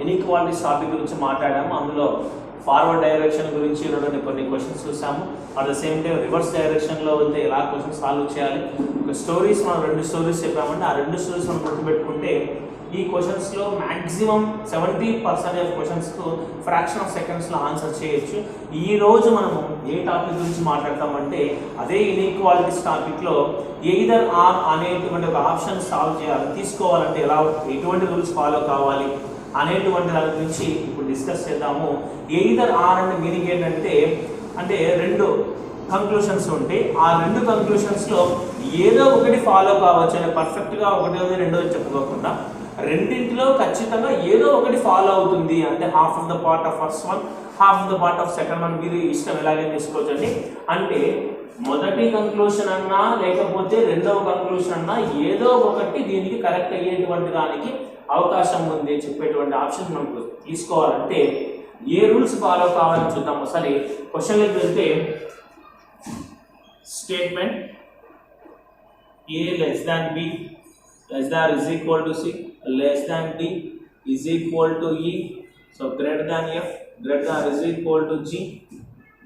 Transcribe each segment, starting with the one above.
Inequalities topic గురించి మాట్లాడాము. అందులో ఫార్వర్డ్ డైరెక్షన్ గురించి కొన్ని క్వశ్చన్స్ చూసాము. At the same time reverse డైరెక్షన్లో వెళ్తే ఎలా క్వశ్చన్ సాల్వ్ చేయాలి. ఒక స్టోరీస్ మనం 2 స్టోరీస్ చెప్పామంటే ఆ 2 స్టోరీస్ మనం గుర్తుపెట్టుకుంటే ఈ క్వశ్చన్స్లో మ్యాక్సిమం 70% ఆఫ్ క్వశ్చన్స్కు ఫ్రాక్షన్ ఆఫ్ సెకండ్స్లో ఆన్సర్ చేయొచ్చు. ఈరోజు మనము ఏ టాపిక్ గురించి మాట్లాడతామంటే అదే ఇన్ఈక్వాలిటీస్ టాపిక్లో ఎయిదర్ ఆర్ అనేటువంటి ఒక ఆప్షన్ సాల్వ్ చేయాలి. తీసుకోవాలంటే ఎలా, ఎటువంటి రూల్స్ ఫాలో కావాలి అనేటువంటి దాని గురించి ఇప్పుడు డిస్కస్ చేద్దాము. ఎయిదర్ ఆర్ అంటే మీనింగ్ ఏంటంటే అంటే 2 కంక్లూషన్స్ ఉంటే ఆ 2 కంక్లూషన్స్లో ఏదో ఒకటి ఫాలో కావచ్చు అని పర్ఫెక్ట్గా ఒకటోది రెండోది చెప్పుకోకుండా రెండింటిలో ఖచ్చితంగా ఏదో ఒకటి ఫాలో అవుతుంది. అంటే half of the part of first one, half of the part of second one, మీరు ఇష్టం ఎలాగైనా తీసుకోవచ్చండి. అంటే మొదటి కంక్లూషన్ అన్నా లేకపోతే రెండవ కంక్లూషన్ అన్నా ఏదో ఒకటి దీనికి కరెక్ట్ అయ్యేటువంటి దానికి అవకాశం ఉంది చెప్పేటువంటి ఆప్షన్ మనం తీసుకోవాలంటే ఏ రూల్స్ ఫాలో కావాలని చూద్దాం. ఒకసారి క్వశ్చన్లోకి వెళ్తే statement A less than B less than is equal to C, less than D is equal to E, so greater than F, greater than is equal to G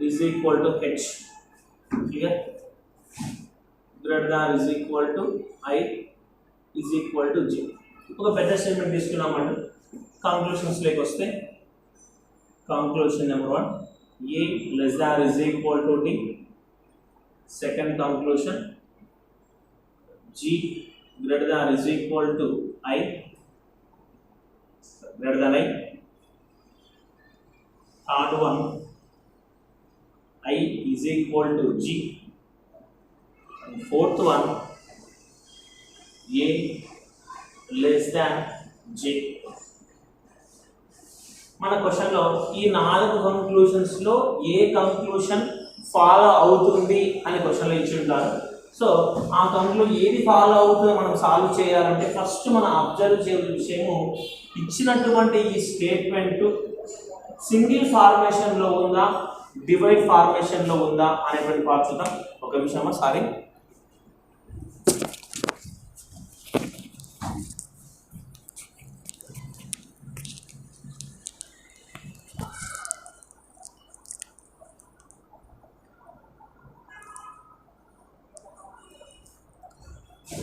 is equal to H. Clear? Greater than is equal to I is equal to G. ఒక పెద్ద statement తీసుకున్నామండి. Conclusions లేక వస్తే conclusion number 1 A less than is equal to D. Second conclusion G greater than is equal to I, greater than I. Third one, I is equal to G. And fourth one, A less than J. మన క్వశ్చన్లో ఈ 4 కంక్లూషన్స్లో ఏ conclusion follow అవుతుంది అని క్వశ్చన్లో ఇచ్చి ఉంటారు. So ఆ conclusion ఏది ఫాలో అవుతుందో మనం సాల్వ్ చేయాలంటే ఫస్ట్ మనం అబ్జర్వ్ చేయాల్సిన విషయము ఇచ్చినటువంటి ఈ స్టేట్మెంట్ సింగిల్ ఫార్మేషన్లో ఉందా, డివైడ్ ఫార్మేషన్లో ఉందా అనేటువంటి పార్ట్ చూద్దాం. ఒక నిమిషమా, సారీ.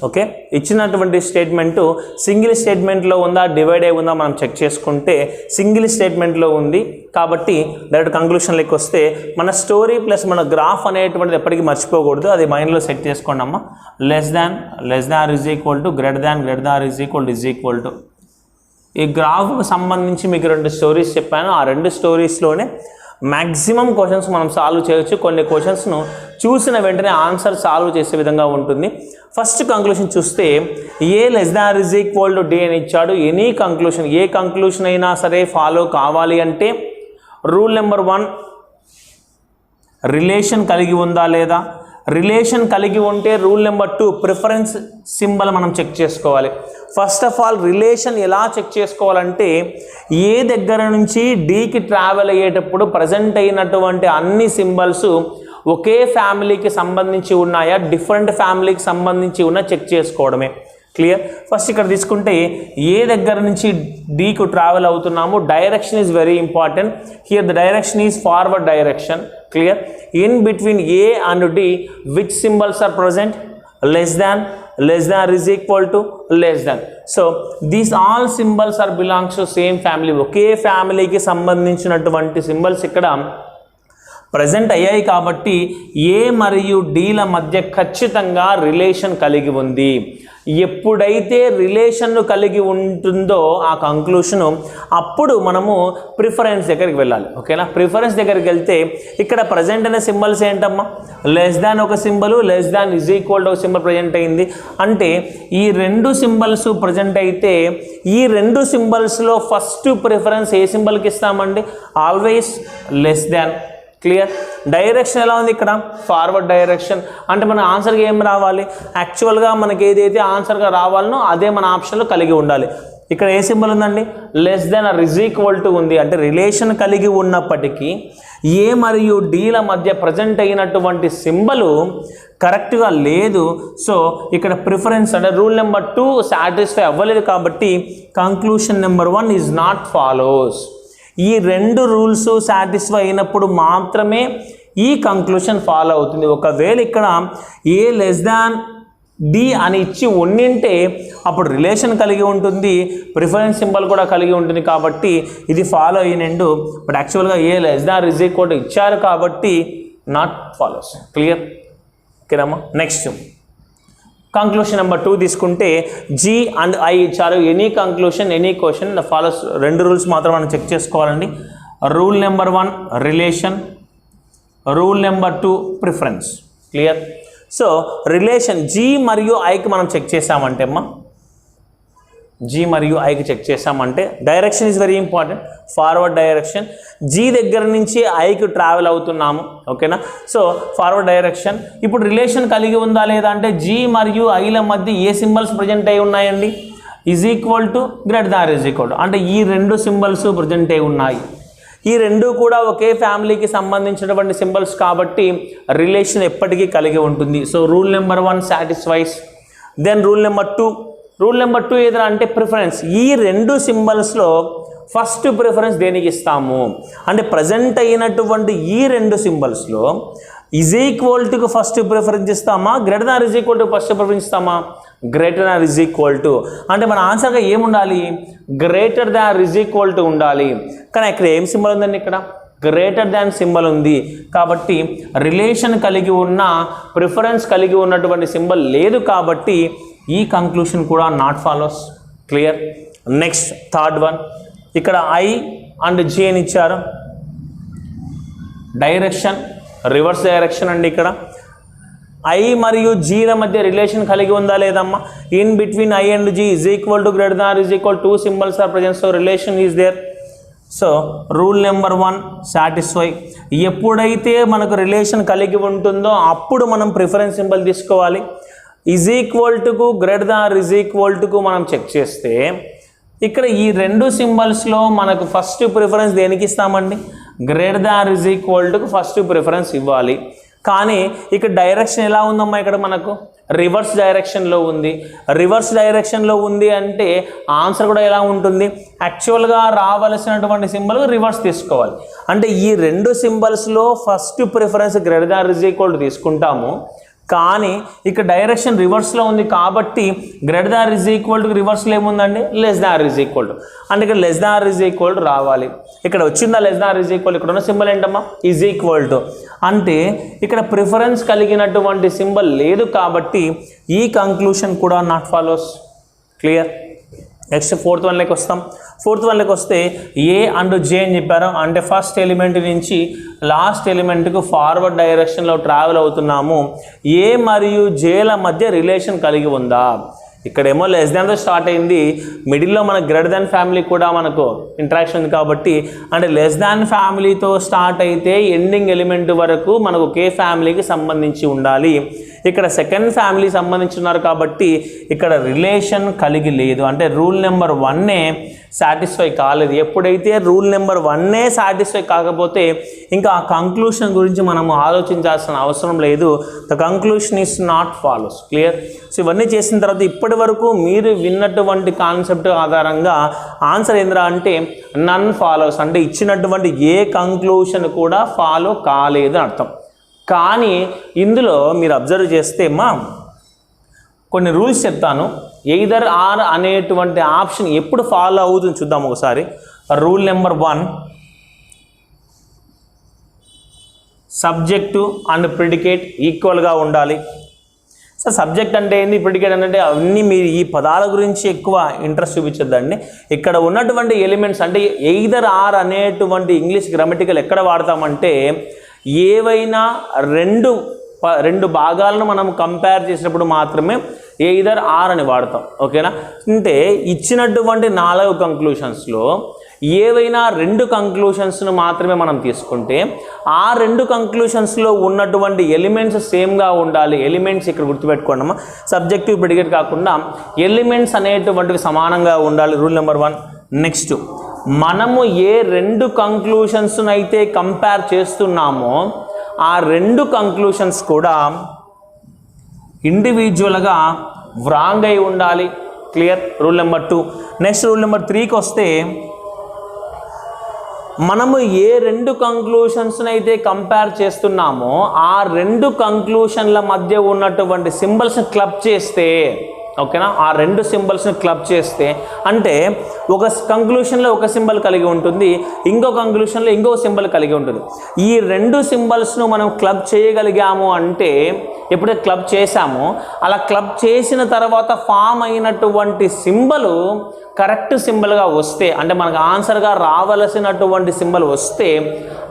ఓకే, ఇచ్చినటువంటి స్టేట్మెంట్ సింగిల్ స్టేట్మెంట్లో ఉందా, డివైడ్ అయి ఉందా మనం చెక్ చేసుకుంటే సింగిల్ స్టేట్మెంట్లో ఉంది కాబట్టి డైరెక్ట్ కంక్లూషన్లోకి వస్తే మన స్టోరీ ప్లస్ మన గ్రాఫ్ అనేటువంటిది ఎప్పటికీ మర్చిపోకూడదు. అది మైండ్లో సెట్ చేసుకోండి అమ్మా. Less than is equal to greater than is equal to ఈ గ్రాఫ్కు సంబంధించి మీకు 2 స్టోరీస్ చెప్పాను. ఆ 2 స్టోరీస్లోనే మ్యాక్సిమం క్వశ్చన్స్ మనం సాల్వ్ చేయొచ్చు. కొన్ని క్వశ్చన్స్ను చూసిన వెంటనే ఆన్సర్ సాల్వ్ చేసే విధంగా ఉంటుంది. ఫస్ట్ కంక్లూషన్ చూస్తే A less than is equal to D అని ఇచ్చాడు. ఎనీ కంక్లూషన్, ఏ కంక్లూషన్ అయినా సరే ఫాలో కావాలి అంటే రూల్ నెంబర్ 1 రిలేషన్ కలిగి ఉందా లేదా. రిలేషన్ కలిగి ఉంటే రూల్ నెంబర్ 2 ప్రిఫరెన్స్ సింబల్ మనం చెక్ చేసుకోవాలి. ఫస్ట్ ఆఫ్ ఆల్ రిలేషన్ ఎలా చెక్ చేసుకోవాలంటే ఏ దగ్గర నుంచి డీకి ట్రావెల్ అయ్యేటప్పుడు ప్రజెంట్ అయినటువంటి అన్ని సింబల్స్ ఒకే ఫ్యామిలీకి సంబంధించి ఉన్నాయా, డిఫరెంట్ ఫ్యామిలీకి సంబంధించి ఉన్నా చెక్ చేసుకోవడమే. క్లియర్? ఫస్ట్ ఇక్కడ తీసుకుంటే ఏ దగ్గర నుంచి డీకు ట్రావెల్ అవుతున్నాము, direction is very important. Here the direction is forward direction. Clear? In between A and D which symbols are present? less than is equal to less than. So these all symbols are belongs to same family. ఒకే ఫ్యామిలీకి సంబంధించినటువంటి symbols ఇక్కడ present అయ్యాయి కాబట్టి ఏ మరియు డీల మధ్య ఖచ్చితంగా relation కలిగి ఉంది. ఎప్పుడైతే రిలేషన్ కలిగి ఉంటుందో ఆ కంక్లూషను అప్పుడు మనము ప్రిఫరెన్స్ దగ్గరికి వెళ్ళాలి. ఓకేనా? ప్రిఫరెన్స్ దగ్గరికి వెళ్తే ఇక్కడ ప్రజెంట్ అనే సింబల్స్ ఏంటమ్మా? లెస్ దాన్ ఒక symbol, less than is equal to ఒక సింబల్ ప్రజెంట్ అయింది. అంటే ఈ 2 సింబల్స్ ప్రజెంట్ అయితే ఈ 2 సింబల్స్లో ఫస్ట్ ప్రిఫరెన్స్ ఏ సింబల్కి ఇస్తామండి? Always less than. Clear? Direction ఎలా ఉంది ఇక్కడ? Forward direction. అంటే మన ఆన్సర్కి ఏం రావాలి? యాక్చువల్గా మనకి ఏదైతే ఆన్సర్గా రావాలనో అదే మన ఆప్షన్లో కలిగి ఉండాలి. ఇక్కడ ఏ సింబల్ ఉందండి, less than or is equal to ఉంది. అంటే రిలేషన్ కలిగి ఉన్నప్పటికీ ఏ మరియు డీల మధ్య ప్రజెంట్ అయినటువంటి సింబలు కరెక్ట్గా లేదు. సో ఇక్కడ ప్రిఫరెన్స్ అంటే రూల్ నెంబర్ 2 సాటిస్ఫై అవ్వలేదు కాబట్టి conclusion number 1 is not follows. ఈ 2 రూల్స్ సాటిస్ఫై అయినప్పుడు మాత్రమే ఈ కంక్లూషన్ ఫాలో అవుతుంది. ఒకవేళ ఇక్కడ ఏ లెస్ దాన్ డి అని ఇచ్చి ఉండింటే అప్పుడు రిలేషన్ కలిగి ఉంటుంది, ప్రిఫరెన్స్ సింబల్ కూడా కలిగి ఉంటుంది కాబట్టి ఇది ఫాలో అయినండు. బట్ యాక్చువల్గా A less than is equal to ఇచ్చారు కాబట్టి నాట్ ఫాలోస్. క్లియర్? ఓకేనమ్మా. నెక్స్ట్ కంక్లూషన్ నెంబర్ 2 తీసుకుంటే జీ అండ్ ఐ ఇచ్చారు. Any conclusion any question follows. 2 rules మాత్రం మనం చెక్ చేసుకోవాలండి. Rule number 1 relation, rule number 2 preference. Clear? So relation G మరియు ఐకి మనం చెక్ చేసామంటే అమ్మా, జీ మరియు ఐకి చెక్ చేసామంటే direction is very important. Forward direction, G దగ్గర నుంచి ఐకి ట్రావెల్ అవుతున్నాము. ఓకేనా? So forward direction. ఇప్పుడు రిలేషన్ కలిగి ఉందా లేదా అంటే జీ మరియు ఐల మధ్య ఏ సింబల్స్ ప్రజెంట్ అయి ఉన్నాయండి, is equal to greater than is equal to. అంటే ఈ 2 సింబల్స్ ప్రజెంట్ అయి ఉన్నాయి. ఈ 2 కూడా ఒకే ఫ్యామిలీకి సంబంధించినటువంటి సింబల్స్ కాబట్టి రిలేషన్ ఎప్పటికీ కలిగి ఉంటుంది. So rule number 1 satisfies. Then rule number 2, rule number 2 ఏదైనా అంటే ప్రిఫరెన్స్. ఈ 2 సింబల్స్లో ఫస్ట్ ప్రిఫరెన్స్ దేనికి ఇస్తాము అంటే ప్రజెంట్ అయినటువంటి ఈ 2 సింబల్స్లో ఈజ్ ఈక్వల్ టుకు ఫస్ట్ ప్రిఫరెన్స్ ఇస్తామా, greater than is equal to first preference ఇస్తామా, greater than is equal to. అంటే మన ఆన్సర్గా ఏముండాలి, greater than is equal to ఉండాలి. కానీ ఇక్కడ ఏం సింబల్ ఉందండి, ఇక్కడ గ్రేటర్ దాన్ సింబల్ ఉంది కాబట్టి రిలేషన్ కలిగి ఉన్న ప్రిఫరెన్స్ కలిగి ఉన్నటువంటి సింబల్ లేదు కాబట్టి ఈ కంక్లూషన్ కూడా not follows. Clear? Next third one, ఇక్కడ ఐ అండ్ జే అని ఇచ్చారు. డైరెక్షన్ రివర్స్ డైరెక్షన్ అండి. ఇక్కడ ఐ మరియు జీల మధ్య రిలేషన్ కలిగి ఉందా లేదమ్మా, in between I and G is equal to greater than is equal 2 symbols are present, so relation is there. So rule number 1 satisfy. ఎప్పుడైతే మనకు రిలేషన్ కలిగి ఉంటుందో అప్పుడు మనం ప్రిఫరెన్స్ సింబల్ తీసుకోవాలి. ఈజ్ ఈక్వల్ టుకు గ్రేటర్ దాన్ ఈజ్ ఈక్వల్ టుకు మనం చెక్ చేస్తే ఇక్కడ ఈ 2 సింబల్స్లో మనకు ఫస్ట్ ప్రిఫరెన్స్ దేనికి ఇస్తామండి, గ్రేటర్ దాన్ ఈజ్ ఈక్వల్ టుకు ఫస్ట్ ప్రిఫరెన్స్ ఇవ్వాలి. కానీ ఇక్కడ డైరెక్షన్ ఎలా ఉందమ్మా, ఇక్కడ మనకు రివర్స్ డైరెక్షన్లో ఉంది. రివర్స్ డైరెక్షన్లో ఉంది అంటే ఆన్సర్ కూడా ఎలా ఉంటుంది, యాక్చువల్గా రావాల్సినటువంటి సింబల్ రివర్స్ తీసుకోవాలి. అంటే ఈ 2 సింబల్స్లో first preference greater than is equal to తీసుకుంటాము. కానీ ఇక్కడ డైరెక్షన్ రివర్స్లో ఉంది కాబట్టి greater than is equal to రివర్స్లో ఏముందండి, less than is equal to. అంటే ఇక్కడ less than is equal to రావాలి. ఇక్కడ వచ్చిందా లెస్ దాన్ ఈజ్ ఈక్వల్, ఇక్కడ ఉన్న సింబల్ ఏంటమ్మా, ఈజ్ ఈక్వల్ టు. అంటే ఇక్కడ ప్రిఫరెన్స్ కలిగినటువంటి సింబల్ లేదు కాబట్టి ఈ కంక్లూషన్ కూడా not follows. Clear? Next fourth వన్లోకి వస్తాం. ఫోర్త్ వన్లోకి వస్తే ఏ అండ్ జే అని చెప్పారు. అంటే ఫస్ట్ ఎలిమెంట్ నుంచి లాస్ట్ ఎలిమెంట్కు ఫార్వర్డ్ డైరెక్షన్లో ట్రావెల్ అవుతున్నాము. ఏ మరియు జేల మధ్య రిలేషన్ కలిగి ఉందా, ఇక్కడేమో లెస్ దాన్తో స్టార్ట్ అయింది, మిడిల్లో మనకు గ్రేటర్ దాన్ ఫ్యామిలీ కూడా మనకు ఇంట్రాక్షన్ ఉంది కాబట్టి అంటే లెస్ దాన్ ఫ్యామిలీతో స్టార్ట్ అయితే ఎండింగ్ ఎలిమెంట్ వరకు మనకు ఒకే ఫ్యామిలీకి సంబంధించి ఉండాలి. ఇక్కడ సెకండ్ ఫ్యామిలీ సంబంధించి ఉన్నారు కాబట్టి ఇక్కడ రిలేషన్ కలిగి లేదు. అంటే రూల్ నెంబర్ 1 సాటిస్ఫై కాలేదు. ఎప్పుడైతే రూల్ నెంబర్ 1 సాటిస్ఫై కాకపోతే ఇంకా ఆ కంక్లూషన్ గురించి మనము ఆలోచించాల్సిన అవసరం లేదు. The conclusion is not follows. Clear? So ఇవన్నీ చేసిన తర్వాత ఇప్పటి వరకు మీరు విన్నటువంటి కాన్సెప్ట్ ఆధారంగా ఆన్సర్ ఏంద్రా అంటే నన్ ఫాలోస్. అంటే ఇచ్చినటువంటి ఏ కంక్లూషన్ కూడా ఫాలో కాలేదు అని అర్థం. కానీ ఇందులో మీరు అబ్జర్వ్ చేస్తే కొన్ని రూల్స్ చెప్తాను. ఎయిదర్ ఆర్ అనేటువంటి ఆప్షన్ ఎప్పుడు ఫాలో అవుతుంది చూద్దాం ఒకసారి. Rule number 1, subject and predicate ఈక్వల్గా ఉండాలి. సో సబ్జెక్ట్ అంటే ఏంది, ప్రిడికేట్ అంటే అవన్నీ మీరు ఈ పదాల గురించి ఎక్కువ ఇంట్రెస్ట్ చూపించద్దండి. ఇక్కడ ఉన్నటువంటి ఎలిమెంట్స్ అంటే ఎయిదర్ ఆర్ అనేటువంటి ఇంగ్లీష్ గ్రామటికల్ ఎక్కడ వాడతామంటే ఏవైనా రెండు భాగాలను మనం కంపేర్ చేసినప్పుడు మాత్రమే ఎయిదర్ ఆర్ అని వాడతాం. ఓకేనా? అంటే ఇచ్చినటువంటి 4 కంక్లూషన్స్లో ఏవైనా 2 కంక్లూషన్స్ను మాత్రమే మనం తీసుకుంటే ఆ 2 కంక్లూషన్స్లో ఉన్నటువంటి ఎలిమెంట్స్ సేమ్గా ఉండాలి. ఎలిమెంట్స్ ఇక్కడ గుర్తుపెట్టుకోండి, సబ్జెక్టివ్ ప్రెడికేట్ కాకుండా ఎలిమెంట్స్ అనేటువంటివి సమానంగా ఉండాలి. Rule number 1. నెక్స్ట్, మనము ఏ 2 కంక్లూషన్స్ను అయితే కంపేర్ చేస్తున్నామో ఆ 2 కంక్లూషన్స్ కూడా ఇండివిజువల్గా వ్రాంగ్ అయి ఉండాలి. Clear? Rule number 2. Next rule number 3కి వస్తే, మనము ఏ 2 కంక్లూషన్స్ని అయితే కంపేర్ చేస్తున్నామో ఆ 2 కంక్లూషన్ల మధ్య ఉన్నటువంటి సింబల్స్ని క్లబ్ చేస్తే, ఓకేనా, ఆ 2 సింబల్స్ని క్లబ్ చేస్తే, అంటే ఒక కంక్లూషన్లో ఒక సింబల్ కలిగి ఉంటుంది, ఇంకో కంక్లూషన్లో ఇంకో సింబల్ కలిగి ఉంటుంది. ఈ 2 సింబల్స్ను మనం క్లబ్ చేయగలిగాము అంటే, ఎప్పుడైతే క్లబ్ చేశామో అలా క్లబ్ చేసిన తర్వాత ఫామ్ అయినటువంటి సింబలు కరెక్ట్ సింబల్గా వస్తే, అంటే మనకు ఆన్సర్గా రావలసినటువంటి సింబల్ వస్తే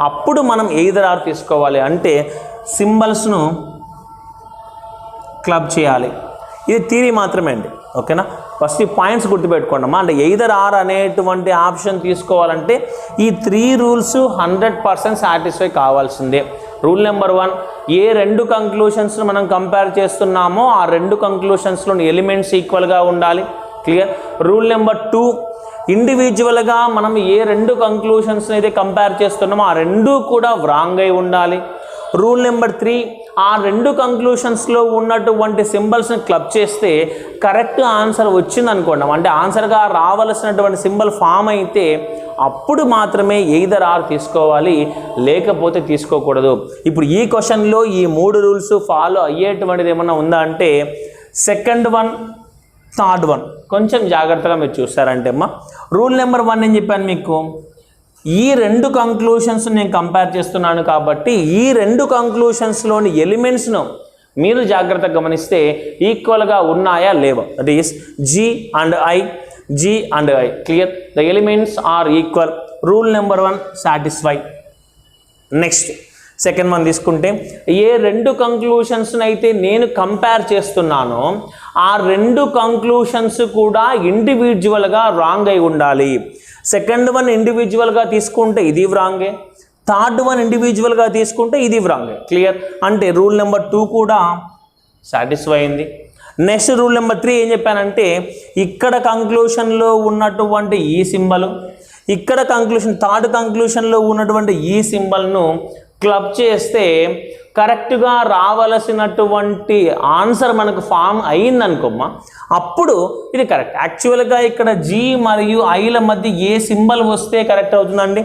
అప్పుడు మనం ఎయిదర్ ఆర్ తీసుకోవాలి. అంటే సింబల్స్ను క్లబ్ చేయాలి. ఇది థియరీ మాత్రమే అండి, ఓకేనా. ఫస్ట్ ఈ పాయింట్స్ గుర్తుపెట్టుకోండమ్మా. అంటే ఎయిదర్ ఆర్ అనేటువంటి ఆప్షన్ తీసుకోవాలంటే ఈ 3 రూల్స్ 100% సాటిస్ఫై కావాల్సిందే. రూల్ నెంబర్ 1, ఏ 2 కంక్లూషన్స్ను మనం కంపేర్ చేస్తున్నామో ఆ 2 కంక్లూషన్స్లోని ఎలిమెంట్స్ ఈక్వల్గా ఉండాలి. క్లియర్? రూల్ నెంబర్ 2, ఇండివిజువల్గా మనం ఏ 2 కంక్లూషన్స్ని అయితే కంపేర్ చేస్తున్నామో ఆ 2 కూడా వ్రాంగ్ అయి ఉండాలి. రూల్ నెంబర్ 3, ఆ 2 కంక్లూషన్స్లో ఉన్నటువంటి సింబల్స్ని క్లబ్ చేస్తే కరెక్ట్ ఆన్సర్ వచ్చింది అనుకోండి, అంటే ఆన్సర్గా రావలసినటువంటి సింబల్ ఫామ్ అయితే అప్పుడు మాత్రమే ఎయిదర్ ఆర్ తీసుకోవాలి, లేకపోతే తీసుకోకూడదు. ఇప్పుడు ఈ క్వశ్చన్లో ఈ 3 రూల్స్ ఫాలో అయ్యేటువంటిది ఏమన్నా ఉందా అంటే, సెకండ్ వన్, థర్డ్ వన్ కొంచెం జాగ్రత్తగా మీరు చూస్తారంటే అమ్మా. రూల్ నెంబర్ 1 నేను చెప్పాను మీకు, ఈ 2 కంక్లూషన్స్ నేను కంపేర్ చేస్తున్నాను కాబట్టి ఈ 2 కంక్లూషన్స్లోని ఎలిమెంట్స్ను మీరు జాగ్రత్తగా గమనిస్తే ఈక్వల్గా ఉన్నాయా లేవా. That is G and I. Clear? The elements are equal. Rule number 1 satisfy. Next second one తీసుకుంటే, ఏ 2 కంక్లూషన్స్ని అయితే నేను కంపేర్ చేస్తున్నానో ఆ 2 కంక్లూషన్స్ కూడా ఇండివిజువల్గా రాంగ్ అయి ఉండాలి. సెకండ్ వన్ ఇండివిజువల్గా తీసుకుంటే ఇది వ్రాంగే, థర్డ్ వన్ ఇండివిజువల్గా తీసుకుంటే ఇది వ్రాంగే. క్లియర్? అంటే రూల్ నెంబర్ 2 కూడా సాటిస్ఫై అయింది. నెక్స్ట్ రూల్ నెంబర్ 3 ఏం చెప్పానంటే, ఇక్కడ కంక్లూషన్లో ఉన్నటువంటి ఈ సింబల్, ఇక్కడ కంక్లూషన్ థర్డ్ కంక్లూషన్లో ఉన్నటువంటి ఈ సింబల్ను క్లబ్ చేస్తే కరెక్ట్గా రావలసినటువంటి ఆన్సర్ మనకు ఫామ్ అయిందనుకోమ్మా, అప్పుడు ఇది కరెక్ట్. యాక్చువల్గా ఇక్కడ G మరియు Iల మధ్య ఏ సింబల్ వస్తే కరెక్ట్ అవుతుందండి?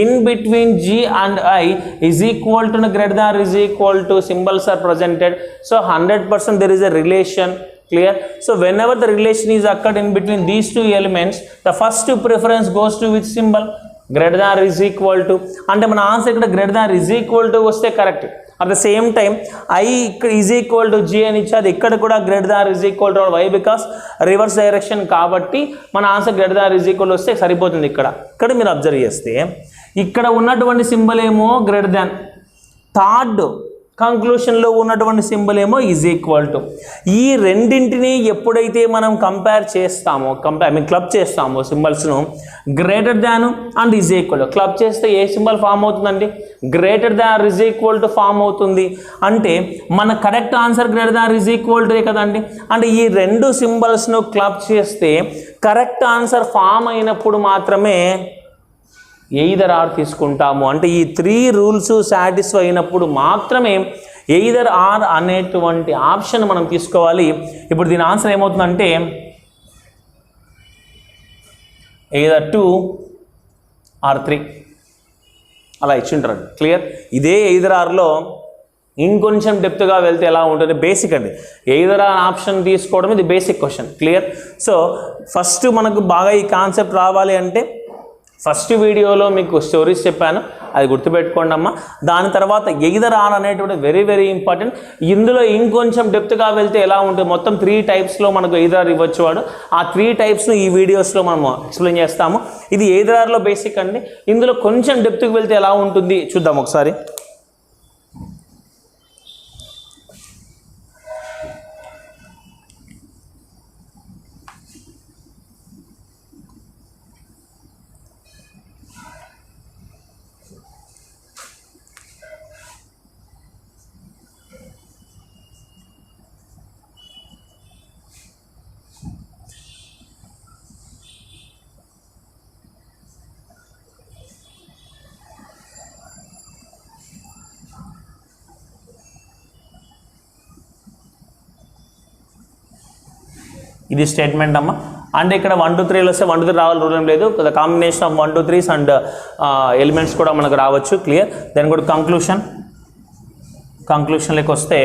In between G and I is equal to greater than or is equal to symbols are presented, so 100% there is a relation. Clear? So whenever the relation is occurred in between these 2 elements, the first preference goes to which symbol? Greater than or is equal to. అంటే మన answer ఇక్కడ greater than or is equal to వస్తే correct. At the same time I ఇక్కడ is equal to G అని ఇచ్చారు, ఇక్కడ కూడా greater than or is equal to. Why? Because reverse direction కాబట్టి మన answer greater than or is equal వస్తే సరిపోతుంది. ఇక్కడ మీరు అబ్జర్వ్ చేస్తే ఇక్కడ ఉన్నటువంటి సింబల్ ఏమో గ్రేటర్ దాన్, థర్డ్ కంక్లూషన్లో ఉన్నటువంటి సింబల్ ఏమో ఈజ్ ఈక్వల్ టు. ఈ రెండింటిని ఎప్పుడైతే మనం కంపేర్ చేస్తామో, క్లబ్ చేస్తామో సింబల్స్ను, greater than and is equal to club చేస్తే ఏ సింబల్ ఫామ్ అవుతుందండి? Greater than or is equal to form అవుతుంది. అంటే మన correct answer greater than or is equal to కదండి. అంటే ఈ 2 సింబల్స్ను క్లబ్ చేస్తే కరెక్ట్ ఆన్సర్ ఫామ్ అయినప్పుడు మాత్రమే ఎయిదర్ ఆర్ తీసుకుంటాము. అంటే ఈ 3 రూల్స్ సాటిస్ఫై అయినప్పుడు మాత్రమే ఎయిదర్ ఆర్ అనేటువంటి ఆప్షన్ మనం తీసుకోవాలి. ఇప్పుడు దీని ఆన్సర్ ఏమవుతుందంటే ఎయిదర్ 2 or 3 అలా ఇచ్చింటారు. క్లియర్? ఇదే ఎయిదర్ ఆర్లో ఇంకొంచెం డెప్త్గా వెళ్తే ఎలా ఉంటుంది? బేసిక్ అండి, ఎయిదర్ ఆర్ ఆప్షన్ తీసుకోవడం ఇది basic question. Clear? So first మనకు బాగా ఈ కాన్సెప్ట్ రావాలి అంటే ఫస్ట్ వీడియోలో మీకు స్టోరీస్ చెప్పాను, అది గుర్తుపెట్టుకోండి అమ్మా. దాని తర్వాత ఎయిదర్ ఆర్ అనేటువంటి వెరీ వెరీ ఇంపార్టెంట్. ఇందులో ఇంకొంచెం డెప్త్గా వెళ్తే ఎలా ఉంటుంది? మొత్తం 3 టైప్స్లో మనకు ఎయిదర్ ఆర్ ఇవ్వచ్చు వాడు. ఆ 3 టైప్స్ను ఈ వీడియోస్లో మనము ఎక్స్ప్లెయిన్ చేస్తాము. ఇది ఎయిదర్ ఆర్లో బేసిక్ అండి. ఇందులో కొంచెం డెప్త్కి వెళ్తే ఎలా ఉంటుంది చూద్దాం ఒకసారి. ఇది స్టేట్మెంట్ అమ్మ. అంటే ఇక్కడ 1 2 3 వస్తే 1 2 3 రావాలి రూల్ ఏం లేదు. The combination of 1 2 3s and elements కూడా మనకు రావచ్చు. క్లియర్. దెన్ కూడా కంక్లూషన్లోకి వస్తే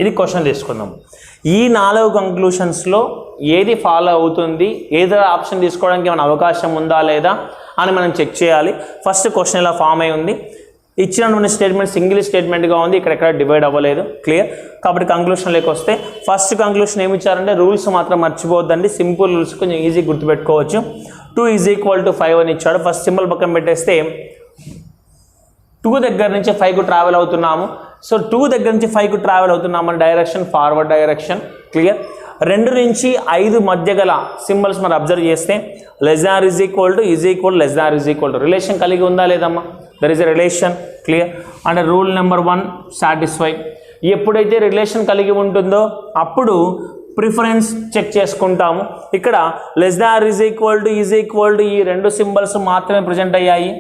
ఇది క్వశ్చన్ తీసుకుందాం. ఈ 4 కంక్లూషన్స్లో ఏది ఫాలో అవుతుంది, ఏదో ఆప్షన్ తీసుకోవడానికి ఏమైనా అవకాశం ఉందా లేదా అని మనం చెక్ చేయాలి. ఫస్ట్ క్వశ్చన్ ఇలా ఫామ్ అయి ఉంది. ఇచ్చినటువంటి స్టేట్మెంట్ సింగిల్ స్టేట్మెంట్గా ఉంది, ఇక్కడ డివైడ్ అవ్వలేదు. క్లియర్. కాబట్టి కంక్లూషన్లోకి వస్తే ఫస్ట్ కంక్లూషన్ ఏమి ఇచ్చారంటే రూల్స్ మాత్రం మర్చిపోవద్దండి. సింపుల్ రూల్స్ కొంచెం ఈజీ గుర్తుపెట్టుకోవచ్చు. 2 = 5 అని ఇచ్చాడు. ఫస్ట్ సింబల్ పక్కన పెట్టేస్తే 2 దగ్గర నుంచి 5కు ట్రావెల్ అవుతున్నాము. సో 2 దగ్గర నుంచి 5కు ట్రావెల్ అవుతున్నామని డైరెక్షన్ ఫార్వర్డ్ డైరెక్షన్. క్లియర్. 2 నుంచి 5 మధ్య గల సింబల్స్ మనం అబ్జర్వ్ చేస్తే >= రిలేషన్ కలిగి ఉందా లేదమ్మా? There is a relation. Clear. అంటే రూల్ నెంబర్ 1 సాటిస్ఫై. ఎప్పుడైతే రిలేషన్ కలిగి ఉంటుందో అప్పుడు ప్రిఫరెన్స్ చెక్ చేసుకుంటాము. ఇక్కడ >= ఈ 2 సింబల్స్ మాత్రమే ప్రజెంట్ అయ్యాయి.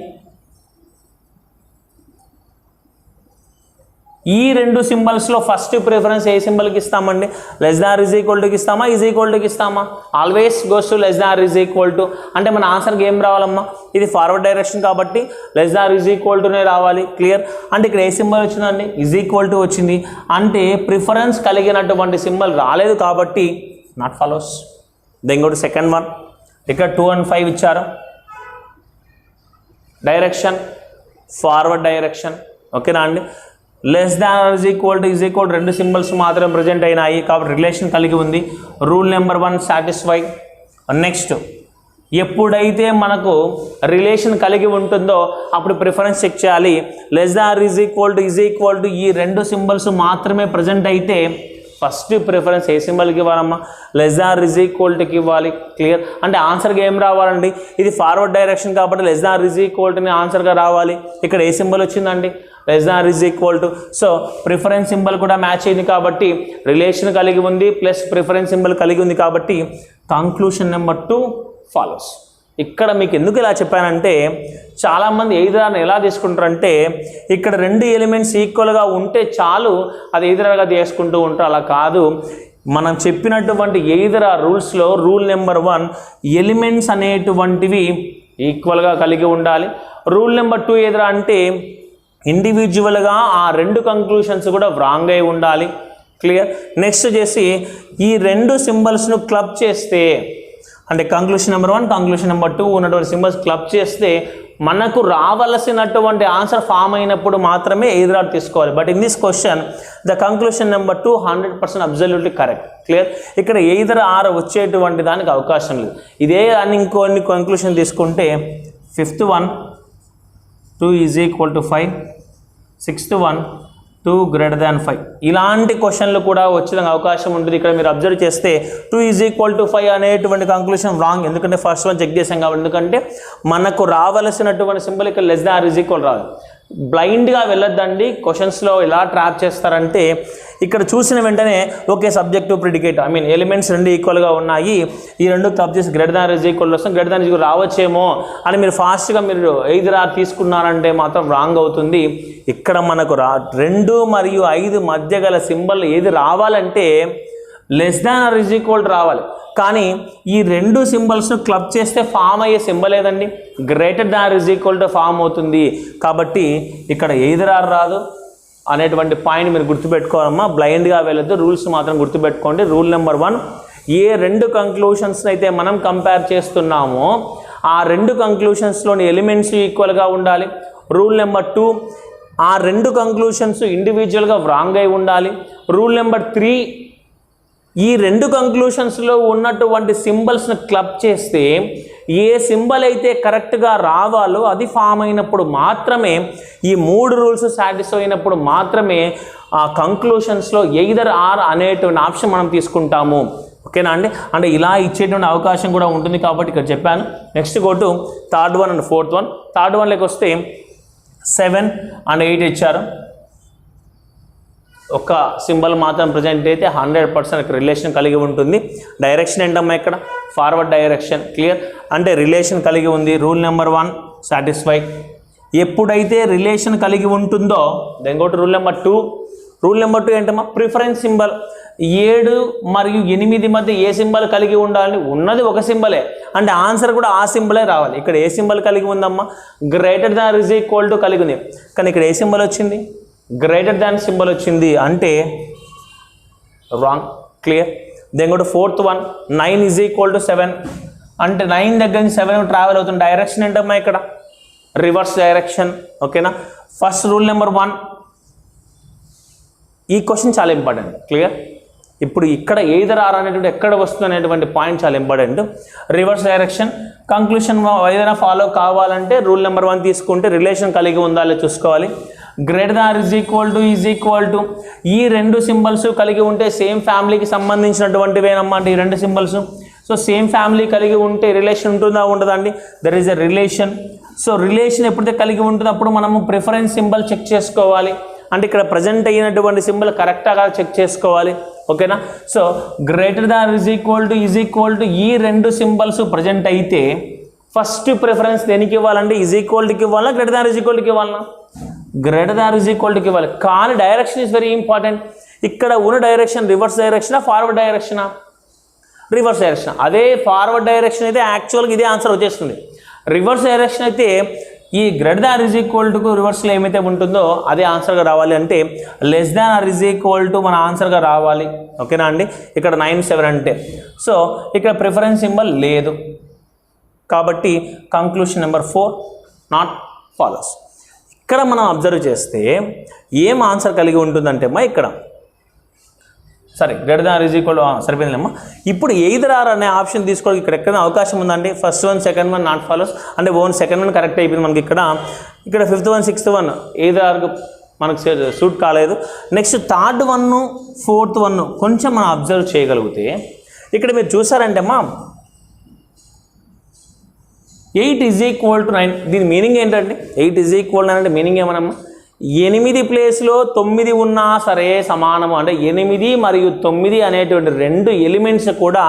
ఈ 2 సింబల్స్లో ఫస్ట్ ప్రిఫరెన్స్ ఏ సింబల్కి ఇస్తామండి? >= ఇస్తామా, =కి ఇస్తామా? ఆల్వేస్ గోస్ టు >= అంటే మన ఆన్సర్కి ఏం రావాలమ్మా? ఇది ఫార్వర్డ్ డైరెక్షన్ కాబట్టి >= రావాలి. క్లియర్. అంటే ఇక్కడ ఏ సింబల్ వచ్చిందండి? =, వచ్చింది. అంటే ప్రిఫరెన్స్ కలిగినటువంటి సింబల్ రాలేదు కాబట్టి not follows. Then go to second one. ఇక్కడ 2 and 5 ఇచ్చారు. Direction forward direction. ఓకేనా అండి? >= 2 సింబల్స్ మాత్రం ప్రజెంట్ అయినాయి కాబట్టి రిలేషన్ కలిగి ఉంది. Rule number 1 satisfy. నెక్స్ట్, ఎప్పుడైతే మనకు రిలేషన్ కలిగి ఉంటుందో అప్పుడు ప్రిఫరెన్స్ చెక్ చేయాలి. >= ఈ 2 సింబల్స్ మాత్రమే ప్రజెంట్ అయితే ఫస్ట్ ప్రిఫరెన్స్ ఏ సింబల్కి ఇవ్వాలమ్మా? >= ఇవ్వాలి. క్లియర్. అంటే ఆన్సర్కి ఏం రావాలండి? ఇది ఫార్వర్డ్ డైరెక్షన్ కాబట్టి >= ఆన్సర్గా రావాలి. ఇక్కడ ఏ సింబల్ వచ్చిందండి? >= సో ప్రిఫరెన్స్ సింబల్ కూడా మ్యాచ్ అయింది కాబట్టి రిలేషన్ కలిగి ఉంది ప్లస్ ప్రిఫరెన్స్ సింబల్ కలిగి ఉంది కాబట్టి కంక్లూషన్ నెంబర్ 2 ఫాలోస్. ఇక్కడ మీకు ఎందుకు ఇలా చెప్పానంటే చాలామంది ఎయిదర్ని ఎలా తీసుకుంటారంటే ఇక్కడ 2 ఎలిమెంట్స్ ఈక్వల్గా ఉంటే చాలు అది ఎయిదర్గా తీసుకుంటూ ఉంటారు. అలా కాదు. మనం చెప్పినటువంటి ఎయిదర్ రూల్స్లో రూల్ నెంబర్ 1 ఎలిమెంట్స్ అనేటువంటివి ఈక్వల్గా కలిగి ఉండాలి. రూల్ నెంబర్ 2 ఎయిదర్ అంటే ఇండివిజువల్గా ఆ 2 కంక్లూషన్స్ కూడా రాంగ్ అయి ఉండాలి. క్లియర్. నెక్స్ట్ చేసి ఈ 2 సింబల్స్ను క్లబ్ చేస్తే అంటే కంక్లూషన్ నెంబర్ 1 కంక్లూషన్ నెంబర్ 2 ఉన్నటువంటి సింబల్స్ క్లబ్ చేస్తే మనకు రావాల్సినటువంటి ఆన్సర్ ఫామ్ అయినప్పుడు మాత్రమే ఎయిదర్ తీసుకోవాలి. But in this question the conclusion number 2 100% absolutely correct. Clear. ఇక్కడ ఎయిదర్ ఆర్ వచ్చేటువంటి దానికి అవకాశం లేదు. ఇదే అని ఇంకొన్ని కంక్లూషన్ తీసుకుంటే 5th one 2 = 5, 6th one 2 > 5 ఇలాంటి క్వశ్చన్లు కూడా వచ్చే అవకాశం ఉంటుంది. ఇక్కడ మీరు అబ్జర్వ్ చేస్తే 2 = 5 అనేటువంటి కంక్లూషన్ రాంగ్. ఎందుకంటే ఫస్ట్ వన్ చెక్ చేసాం కాబట్టి. ఎందుకంటే మనకు రావలసినటువంటి సింబల్ ఇక్కడ >= రాదు. బ్లైండ్గా వెళ్ళొద్దండి. క్వశ్చన్స్లో ఎలా ట్రాప్ చేస్తారంటే ఇక్కడ చూసిన వెంటనే ఓకే సబ్జెక్టు ప్రిడికేట్ ఎలిమెంట్స్ 2 ఈక్వల్గా ఉన్నాయి, ఈ 2 క్లబ్ చేసి > వస్తాం, > రావచ్చేమో అని మీరు ఫాస్ట్గా మీరు ఎయిదర్ ఆర్ తీసుకున్నారంటే మాత్రం రాంగ్ అవుతుంది. ఇక్కడ మనకు 2 మరియు 5 మధ్య గల సింబల్ ఏది రావాలంటే >= రావాలి. కానీ ఈ 2 సింబల్స్ను క్లబ్ చేస్తే ఫామ్ అయ్యే సింబల్ ఏదండి? > ఫామ్ అవుతుంది. కాబట్టి ఇక్కడ ఎయిదర్ ఆర్ రాదు అనేటువంటి పాయింట్ మీరు గుర్తుపెట్టుకోవాలమ్మా. బ్లైండ్గా వెళ్ళొద్దు. రూల్స్ మాత్రం గుర్తుపెట్టుకోండి. రూల్ నెంబర్ 1 ఏ 2 కంక్లూషన్స్ అయితే మనం కంపేర్ చేస్తున్నామో ఆ 2 కంక్లూషన్స్లోని ఎలిమెంట్స్ ఈక్వల్గా ఉండాలి. రూల్ నెంబర్ 2 ఆ 2 కంక్లూషన్స్ ఇండివిజువల్గా రాంగ్ అయి ఉండాలి. రూల్ నెంబర్ 3 ఈ 2 కంక్లూషన్స్లో ఉన్నటువంటి సింబల్స్ని క్లబ్ చేస్తే ఏ సింబల్ అయితే కరెక్ట్గా రావాలో అది ఫామ్ అయినప్పుడు మాత్రమే, ఈ 3 రూల్స్ సాటిస్ఫై అయినప్పుడు మాత్రమే ఆ కంక్లూషన్స్లో ఎయిదర్ ఆర్ అనేటువంటి ఆప్షన్ మనం తీసుకుంటాము. ఓకేనా అండి? అంటే ఇలా ఇచ్చేటువంటి అవకాశం కూడా ఉంటుంది కాబట్టి ఇక్కడ చెప్పాను. Next go to third one and fourth one. Third వన్లోకి వస్తే 7 and 8 ఇచ్చారు. ఒక సింబల్ మాత్రం ప్రజెంట్ అయితే 100% రిలేషన్ కలిగి ఉంటుంది. డైరెక్షన్ ఏంటమ్మా ఇక్కడ? Forward direction. క్లియర్? అంటే రిలేషన్ కలిగి ఉంది. Rule number 1 satisfy. ఎప్పుడైతే రిలేషన్ కలిగి ఉంటుందో then go to rule number 2. Rule number 2 ఏంటమ్మా? Preference symbol. 7 మరియు 8 మధ్య ఏ సింబల్ కలిగి ఉండాలి? ఉన్నది ఒక సింబలే, అంటే ఆన్సర్ కూడా ఆ సింబలే రావాలి. ఇక్కడ ఏ సింబల్ కలిగి ఉందమ్మా? Greater than is equal to కలిగి ఉంది. కానీ ఇక్కడ ఏ సింబల్ వచ్చింది? గ్రేటర్ దాన్ సింబల్ వచ్చింది, అంటే wrong. Clear? Then go to fourth one. 9 is equal to 7, అంటే 9 దగ్గర నుంచి 7 ట్రావెల్ అవుతుంది. డైరెక్షన్ ఏంటమ్మా ఇక్కడ? Reverse direction. ఓకేనా? First rule number 1. ఈ క్వశ్చన్ చాలా ఇంపార్టెంట్. క్లియర్? ఇప్పుడు ఇక్కడ ఎయిదర్ ఆర్ అనేటువంటి ఎక్కడ వస్తుంది అనేటువంటి పాయింట్ చాలా ఇంపార్టెంట్. Reverse direction. కంక్లూషన్ ఏదైనా ఫాలో కావాలంటే రూల్ నెంబర్ 1 తీసుకుంటే రిలేషన్ కలిగి ఉందా లేదో చూసుకోవాలి. Greater than is equal to ఈ 2 సింబల్స్ కలిగి ఉంటే సేమ్ ఫ్యామిలీకి సంబంధించినటువంటివేనమ్మా అంటే ఈ 2 సింబల్స్. సో సేమ్ ఫ్యామిలీ కలిగి ఉంటే రిలేషన్ ఉంటుందా ఉండదా అండి? There is a relation. So relation ఎప్పుడైతే కలిగి ఉంటుందో అప్పుడు మనము ప్రిఫరెన్స్ సింబల్ చెక్ చేసుకోవాలి. అంటే ఇక్కడ ప్రజెంట్ అయినటువంటి సింబల్ కరెక్ట్గా చెక్ చేసుకోవాలి. ఓకేనా? So greater than is equal to ఈ 2 సింబల్స్ ప్రజెంట్ అయితే ఫస్ట్ ప్రిఫరెన్స్ దేనికి ఇవ్వాలంటే ఈజ్ ఈక్వల్కి ఇవ్వాలా, గ్రేటర్ దాన్ ఈజ్ ఈక్వల్కి ఇవ్వాలా? గ్రేటర్ దాన్ ఈజ్ ఈక్వల్కి ఇవ్వాలి. కానీ డైరెక్షన్ ఈజ్ వెరీ ఇంపార్టెంట్. ఇక్కడ ఉన్న డైరెక్షన్ రివర్స్ డైరెక్షనా, ఫార్వర్డ్ డైరెక్షనా? Reverse direction. అదే ఫార్వర్డ్ డైరెక్షన్ అయితే యాక్చువల్గా ఇదే ఆన్సర్ వచ్చేస్తుంది. రివర్స్ డైరెక్షన్ అయితే ఈ greater than is equal to రివర్స్లో ఏమైతే ఉంటుందో అదే ఆన్సర్గా రావాలి. అంటే less than or is equal to మన ఆన్సర్గా రావాలి. ఓకేనా అండి? ఇక్కడ 9, 7 అంటే సో ఇక్కడ ప్రిఫరెన్స్ సింబల్ లేదు కాబట్టి కంక్లూషన్ నెంబర్ 4 నాట్ ఫాలోస్. ఇక్కడ మనం అబ్జర్వ్ చేస్తే ఏం ఆన్సర్ కలిగి ఉంటుందంటే అమ్మా ఇక్కడ సరే గ్రేటర్ దాన్ ఈజ్ ఈక్వల్ సరిపోయిందమ్మా. ఇప్పుడు ఎయిదర్ ఆర్ అనే ఆప్షన్ తీసుకోవడానికి ఇక్కడ ఎక్కడ అవకాశం ఉందండి? First one, second one not follows, అంటే సెకండ్ వన్ కరెక్ట్ అయిపోయింది మనకి. ఇక్కడ fifth one, sixth one either are మనకు సూట్ కాలేదు. Next third one, fourth one కొంచెం మనం అబ్జర్వ్ చేయగలిగితే ఇక్కడ మీరు చూసారంటే అమ్మా 8 ఈజ్ ఈక్వల్ టు 9. దీని మీనింగ్ ఏంటండి? 8 ఈజ్ ఈక్వల్ టు 9 అంటే మీనింగ్ ఏమనమ్మా? 8 ప్లేస్లో 9 ఉన్నా సరే సమానము, అంటే 8 మరియు 9 అనేటువంటి 2 ఎలిమెంట్స్ కూడా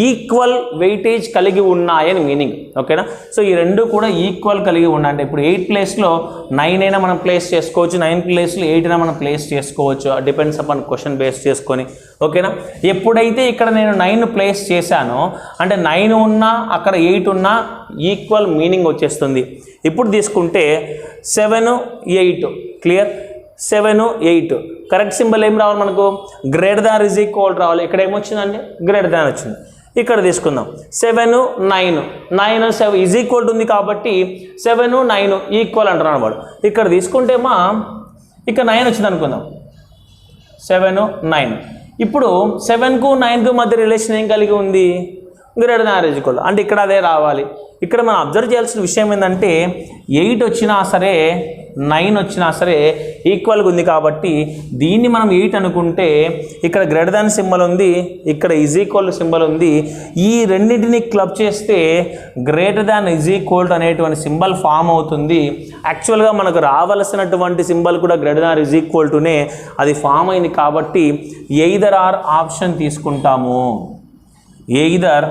ఈక్వల్ వెయిటేజ్ కలిగి ఉన్నాయని మీనింగ్. ఓకేనా? సో ఈ 2 కూడా ఈక్వల్ కలిగి ఉన్నాయి. అంటే ఇప్పుడు 8 ప్లేస్లో 9 అయినా మనం ప్లేస్ చేసుకోవచ్చు, 9 ప్లేస్లో 8 అయినా మనం ప్లేస్ చేసుకోవచ్చు, డిపెండ్స్ అపాన్ క్వశ్చన్ బేస్ చేసుకొని. ఓకేనా? ఎప్పుడైతే ఇక్కడ నేను 9 ప్లేస్ చేశానో అంటే 9 ఉన్నా అక్కడ 8 ఉన్నా ఈక్వల్ మీనింగ్ వచ్చేస్తుంది. ఇప్పుడు తీసుకుంటే 7, 8 క్లియర్? 7, 8 కరెక్ట్ సింబల్ ఏం రావాలి మనకు? గ్రేటర్ దాన్ ఈజ్ ఈక్వల్ రావాలి. ఇక్కడ ఏమొచ్చిందండి? గ్రేటర్ దాన్ వచ్చింది. ఇక్కడ తీసుకుందాం 7, 9, 9, 7 ఈజ్ ఈక్వల్ ఉంది కాబట్టి 7, 9 ఈక్వల్ అంటున్నాడు వాడు. ఇక్కడ తీసుకుంటే ఇక్కడ 9 వచ్చింది అనుకుందాం. 7, 9. ఇప్పుడు 7కు 9కు మధ్య రిలేషన్ ఏం కలిగి ఉంది? Greater than is equal. అంటే ఇక్కడ అదే రావాలి. ఇక్కడ మనం అబ్జర్వ్ చేయాల్సిన విషయం ఏంటంటే 8 వచ్చినా సరే 9 వచ్చినా సరే ఈక్వల్గా ఉంది కాబట్టి దీన్ని మనం 8 అనుకుంటే ఇక్కడ గ్రేటర్ దాన్ సింబల్ ఉంది, ఇక్కడ ఈజ్ ఈక్వల్ సింబల్ ఉంది. ఈ రెండింటిని క్లబ్ చేస్తే గ్రేటర్ దాన్ ఈజ్ ఈక్వల్ అనేటువంటి సింబల్ ఫామ్ అవుతుంది. యాక్చువల్గా మనకు రావాల్సినటువంటి సింబల్ కూడా గ్రేటర్ దాన్ ఈజ్ ఈక్వల్ టునే అది ఫామ్ అయింది కాబట్టి ఎయిదర్ ఆర్ ఆప్షన్ తీసుకుంటాము. Either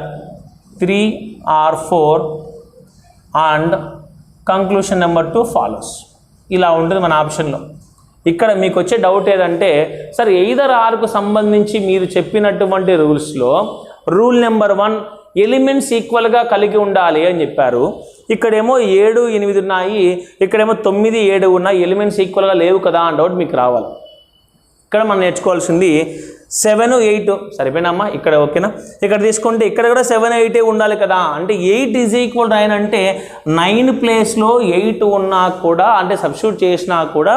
3 or 4 and conclusion number 2 follows. ఇలా ఉంటుంది మన ఆప్షన్లో. ఇక్కడ మీకు వచ్చే డౌట్ ఏదంటే సార్ ఎయిదర్ ఆర్కు సంబంధించి మీరు చెప్పినటువంటి రూల్స్లో రూల్ నెంబర్ 1 ఎలిమెంట్స్ ఈక్వల్గా కలిగి ఉండాలి అని చెప్పారు. ఇక్కడేమో 7, 8 ఉన్నాయి, ఇక్కడేమో 9, 7 ఉన్నాయి, ఎలిమెంట్స్ ఈక్వల్గా లేవు కదా అని డౌట్ మీకు రావాలి. ఇక్కడ మనం నేర్చుకోవాల్సింది 7, 8 సరిపోయినమ్మా. ఇక్కడ ఓకేనా? ఇక్కడ తీసుకుంటే ఇక్కడ కూడా 7, 8 ఉండాలి కదా. అంటే 8 ఈజ్ ఈక్వల్ 9 అంటే 9 ప్లేస్లో 8 ఉన్నా కూడా అంటే సబ్స్టిట్యూట్ చేసినా కూడా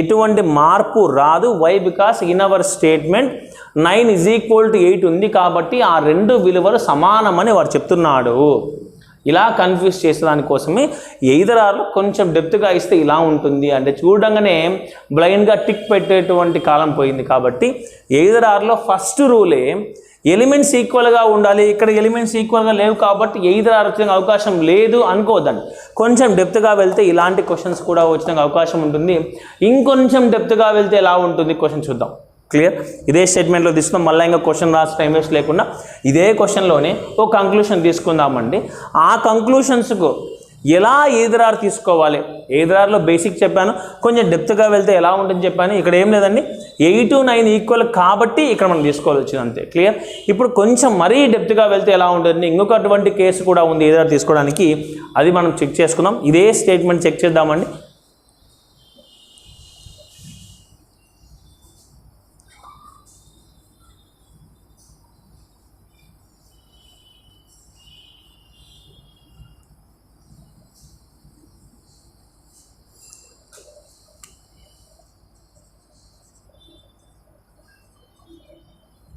ఎటువంటి మార్పు రాదు. Why? Because in our statement 9 is equal to 8 ఉంది కాబట్టి ఆ 2 విలువలు సమానమని వాడు చెప్తున్నాడు. ఇలా కన్ఫ్యూజ్ చేసే దానికోసమే ఎయిదర్ ఆర్లో కొంచెం డెప్త్గా ఇస్తే ఇలా ఉంటుంది అంటే చూడంగానే బ్లైండ్గా టిక్ పెట్టేటువంటి కాలం పోయింది. కాబట్టి ఎయిదర్ ఆర్లో ఫస్ట్ రూలే ఎలిమెంట్స్ ఈక్వల్గా ఉండాలి. ఇక్కడ ఎలిమెంట్స్ ఈక్వల్గా లేవు కాబట్టి ఎయిదర్ ఆర్ వచ్చే అవకాశం లేదు అనుకోవద్దండి. కొంచెం డెప్త్గా వెళ్తే ఇలాంటి క్వశ్చన్స్ కూడా వచ్చే అవకాశం ఉంటుంది. ఇంకొంచెం డెప్త్గా వెళ్తే ఎలా ఉంటుంది క్వశ్చన్ చూద్దాం. క్లియర్? ఇదే స్టేట్మెంట్లో తీసుకుందాం. మళ్ళీ ఇంకా క్వశ్చన్ రాసి టైం వేస్ట్ లేకుండా ఇదే క్వశ్చన్లోనే ఒక కంక్లూషన్ తీసుకుందామండి. ఆ కంక్లూషన్స్కు ఎలా ఎయిదర్ ఆర్ తీసుకోవాలి, ఎయిదర్ ఆర్లో బేసిక్ చెప్పాను, కొంచెం డెప్త్గా వెళ్తే ఎలా ఉంటుంది చెప్పాను. ఇక్కడ ఏం లేదండి, 8 9 ఈక్వల్ కాబట్టి ఇక్కడ మనం తీసుకోవాలి వచ్చింది అంతే. క్లియర్? ఇప్పుడు కొంచెం మరీ డెప్త్గా వెళ్తే ఎలా ఉంటుంది, ఇంకొక అటువంటి కేసు కూడా ఉంది ఎయిదర్ ఆర్ తీసుకోవడానికి, అది మనం చెక్ చేసుకుందాం. ఇదే స్టేట్మెంట్ చెక్ చేద్దామండి.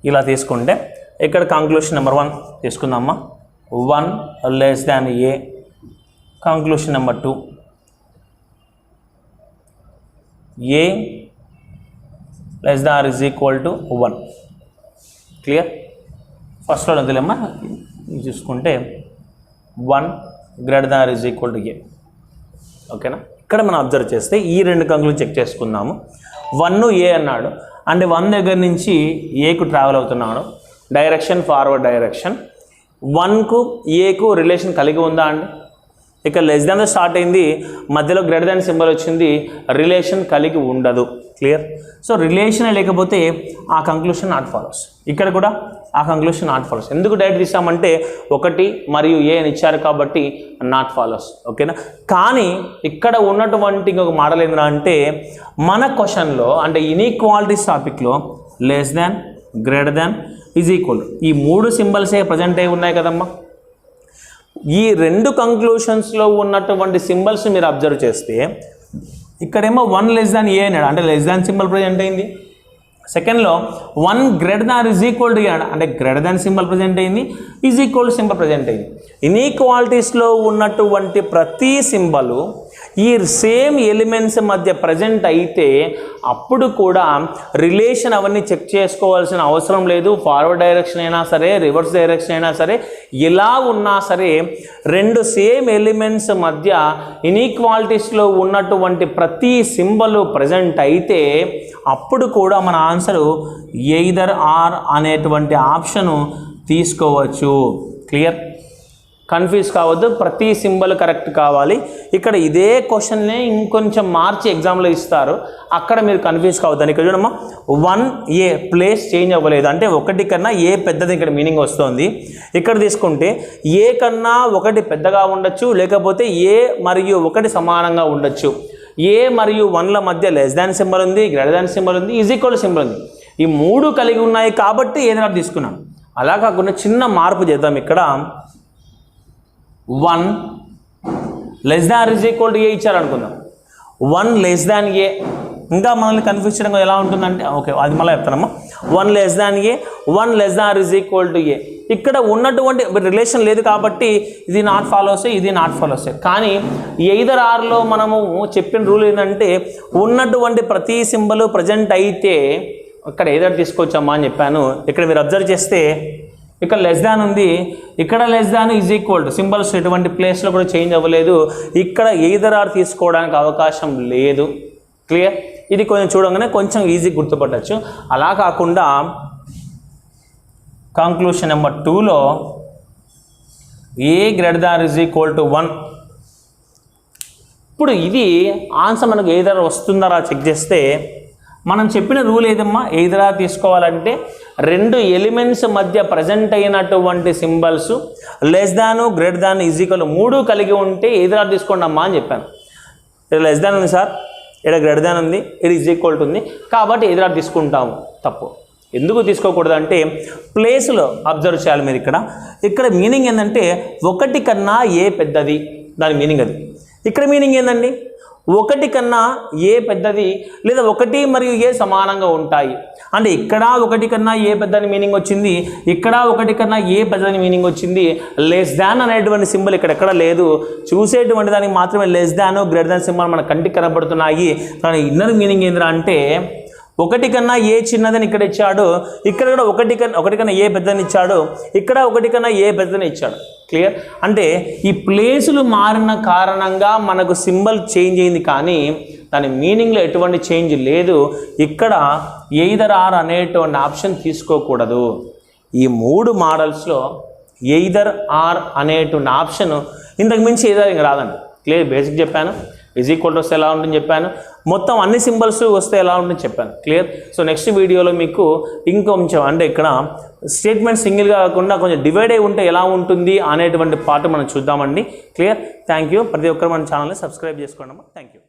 ఇలా తీసుకుంటే ఇక్కడ కంక్లూషన్ నెంబర్ 1 తీసుకుందామా. 1 less than A. Conclusion number 2 A less than or is equal to 1. Clear? ఫస్ట్లో వదిలేమ్మా, ఇది చూసుకుంటే 1 greater than or is equal to A. ఓకేనా? ఇక్కడ మనం అబ్జర్వ్ చేస్తే ఈ రెండు కంక్లూజన్ చెక్ చేసుకుందాము. 1 ఏ అన్నాడు అంటే 1 దగ్గర నుంచి ఏకు ట్రావెల్ అవుతున్నాడు, డైరెక్షన్ ఫార్వర్డ్ డైరెక్షన్. 1కు ఏకు రిలేషన్ కలిగి ఉందా అండి? ఇక్కడ లెస్ దాన్ స్టార్ట్ అయింది, మధ్యలో గ్రేటర్ దాన్ సింబల్ వచ్చింది, రిలేషన్ కలిగి ఉండదు. క్లియర్? సో రిలేషన్ లేకపోతే ఆ కంక్లూషన్ నాట్ ఫాలోస్. ఇక్కడ కూడా ఆ కంక్లూషన్ నాట్ ఫాలోస్. ఎందుకు డైరెక్ట్ తీసామంటే 1 మరియు ఏ అని ఇచ్చారు కాబట్టి నాట్ ఫాలోస్. ఓకేనా? కానీ ఇక్కడ ఉన్నటువంటి ఇంకొక మోడల్ ఏంటంటే అంటే మన క్వశ్చన్లో అంటే ఇన్ఈక్వాలిటీస్ టాపిక్లో less than, greater than, is equal ఈ 3 సింబల్సే ప్రజెంట్ అయి ఉన్నాయి కదమ్మా. ఈ 2 కంక్లూషన్స్లో ఉన్నటువంటి సింబల్స్ మీరు అబ్జర్వ్ చేస్తే ఇక్కడేమో 1 లెస్ దాన్ ఏ అన్నాడు అంటే లెస్ దాన్ సింబల్ ప్రజెంట్ అయింది. సెకండ్లో 1 greater than is equal to A అంటే గ్రేటర్ దాన్ సింబల్ ప్రజెంట్ అయింది, is equal to symbol present అయింది. ఇన్ఈక్వాలిటీస్లో ఉన్నటువంటి ప్రతి సింబలు ఈ సేమ్ ఎలిమెంట్స్ మధ్య ప్రజెంట్ అయితే అప్పుడు కూడా రిలేషన్ అవన్నీ చెక్ చేసుకోవాల్సిన అవసరం లేదు. ఫార్వర్డ్ డైరెక్షన్ అయినా సరే, రివర్స్ డైరెక్షన్ అయినా సరే, ఎలా ఉన్నా సరే 2 సేమ్ ఎలిమెంట్స్ మధ్య ఇన్ఈక్వాలిటీస్లో ఉన్నటువంటి ప్రతి సింబలు ప్రజెంట్ అయితే అప్పుడు కూడా మన ఆన్సరు ఎయిదర్ ఆర్ అనేటువంటి ఆప్షను తీసుకోవచ్చు. క్లియర్? కన్ఫ్యూజ్ కావద్దు, ప్రతి సింబల్ కరెక్ట్ కావాలి. ఇక్కడ ఇదే క్వశ్చన్నే ఇంకొంచెం మార్చి ఎగ్జామ్లో ఇస్తారు, అక్కడ మీరు కన్ఫ్యూజ్ కావద్దని. ఇక్కడ చూడమ్మా 1 ఏ ప్లేస్ చేంజ్ అవ్వలేదు అంటే 1 కన్నా ఏ పెద్దది ఇక్కడ మీనింగ్ వస్తుంది. ఇక్కడ తీసుకుంటే ఏ కన్నా 1 పెద్దగా ఉండొచ్చు, లేకపోతే ఏ మరియు 1 సమానంగా ఉండొచ్చు. ఏ మరియు 1ల మధ్య లెస్ దాన్ సింబల్ ఉంది, గ్రేటర్ దాన్ సింబల్ ఉంది, ఈజ్ ఈక్వల్ సింబల్ ఉంది. ఈ 3 కలిగి ఉన్నాయి కాబట్టి ఏదైనా తీసుకున్నాం. అలా కాకుండా చిన్న మార్పు చేద్దాం. ఇక్కడ 1 less than is equal to A ఇచ్చారనుకుందాం. 1 లెస్ దాన్ ఏ ఇంకా మనల్ని కన్ఫ్యూజ్ చేయడం ఎలా ఉంటుందంటే ఓకే అది మళ్ళీ చెప్తానమ్మా. 1 less than A, 1 less than is equal to A. ఇక్కడ ఉన్నటువంటి రిలేషన్ లేదు కాబట్టి ఇది నాట్ ఫాలోసే, ఇది నాట్ ఫాలోసే. కానీ ఎయిదర్ ఆర్లో మనము చెప్పిన రూల్ ఏంటంటే ఉన్నటువంటి ప్రతి సింబల్ ప్రజెంట్ అయితే ఇక్కడ ఎయిదర్ తీసుకొచ్చామా అని చెప్పాను. ఇక్కడ మీరు అబ్జర్వ్ చేస్తే ఇక్కడ లెస్ దాన్ ఉంది, ఇక్కడ less than is equal to symbols ఎటువంటి ప్లేస్లో కూడా చేంజ్ అవ్వలేదు. ఇక్కడ ఎయిదర్ ఆర్ తీసుకోవడానికి అవకాశం లేదు. క్లియర్? ఇది కొంచెం చూడగానే కొంచెం ఈజీ గుర్తుపట్టచ్చు. అలా కాకుండా కంక్లూషన్ నెంబర్ 2లో A greater than is equal to 1. ఇప్పుడు ఇది ఆన్సర్ మనకు ఎయిదర్ వస్తుందా చెక్ చేస్తే మనం చెప్పిన రూల్ ఏదమ్మా, ఎయిదర్ ఆర్ తీసుకోవాలంటే 2 ఎలిమెంట్స్ మధ్య ప్రజెంట్ అయినటువంటి symbols less Dan, greater than, is equal 3 కలిగి ఉంటే ఎయిదర్ ఆర్ తీసుకోండి అమ్మా అని చెప్పాను. ఇక్కడ లెస్ దాన్ ఉంది సార్, ఇక్కడ గ్రేటర్ దాన్ ఉంది, ఇక్కడ ఈజ్ ఈక్వల్ టు ఉంది కాబట్టి ఎయిదర్ ఆర్ తీసుకుంటాము. తప్పు. ఎందుకు తీసుకోకూడదు అంటే ప్లేస్లో అబ్జర్వ్ చేయాలి మీరు. ఇక్కడ మీనింగ్ ఏంటంటే 1 కన్నా ఏ పెద్దది, దాని మీనింగ్ అది. ఇక్కడ మీనింగ్ ఏంటండి ఒకటి కన్నా ఏ పెద్దది లేదా ఒకటి మరియు ఏ సమానంగా ఉంటాయి. అంటే ఇక్కడ ఒకటి కన్నా ఏ పెద్దని మీనింగ్ వచ్చింది, ఇక్కడ ఒకటి కన్నా ఏ పెద్దని మీనింగ్ వచ్చింది. లెస్ దాన్ అనేటువంటి సింబల్ ఇక్కడ ఎక్కడ లేదు. చూసేటువంటి దానికి మాత్రమే less than greater than symbol మన కంటికి కనబడుతున్నాయి. కానీ ఇన్నర్ మీనింగ్ ఏంద్రా అంటే ఒకటి కన్నా ఏ చిన్నదని ఇక్కడ ఇచ్చాడు, ఇక్కడ కూడా ఒకటి కన్నా ఏ పెద్దని ఇచ్చాడు, ఇక్కడ ఒకటి కన్నా ఏ పెద్దని ఇచ్చాడు. క్లియర్? అంటే ఈ ప్లేసులు మారిన కారణంగా మనకు సింబల్ చేంజ్ అయింది, కానీ దాని మీనింగ్లో ఎటువంటి చేంజ్ లేదు. ఇక్కడ ఎయిదర్ ఆర్ అనేటువంటి ఆప్షన్ తీసుకోకూడదు. ఈ 3 మోడల్స్లో ఎయిదర్ ఆర్ అనేటువంటి ఆప్షన్ ఇంతకు మించి ఏదైనా ఇంకా రాదండి. క్లియర్? బేసిక్ చెప్పాను, ఈక్వల్ టు వస్తే ఎలా ఉంటుందని చెప్పాను, మొత్తం అన్ని సింబల్స్ వస్తే ఎలా ఉంటుందని చెప్పాను. క్లియర్? సో నెక్స్ట్ వీడియోలో మీకు ఇంకొంచెం అంటే ఇక్కడ స్టేట్మెంట్ సింగిల్గా కాకుండా కొంచెం డివైడ్ అయి ఉంటే ఎలా ఉంటుంది అనేటువంటి పార్ట్ మనం చూద్దామండి. క్లియర్? Thank you. ప్రతి ఒక్కరు మన ఛానల్ని సబ్స్క్రైబ్ చేసుకోండి. Thank you.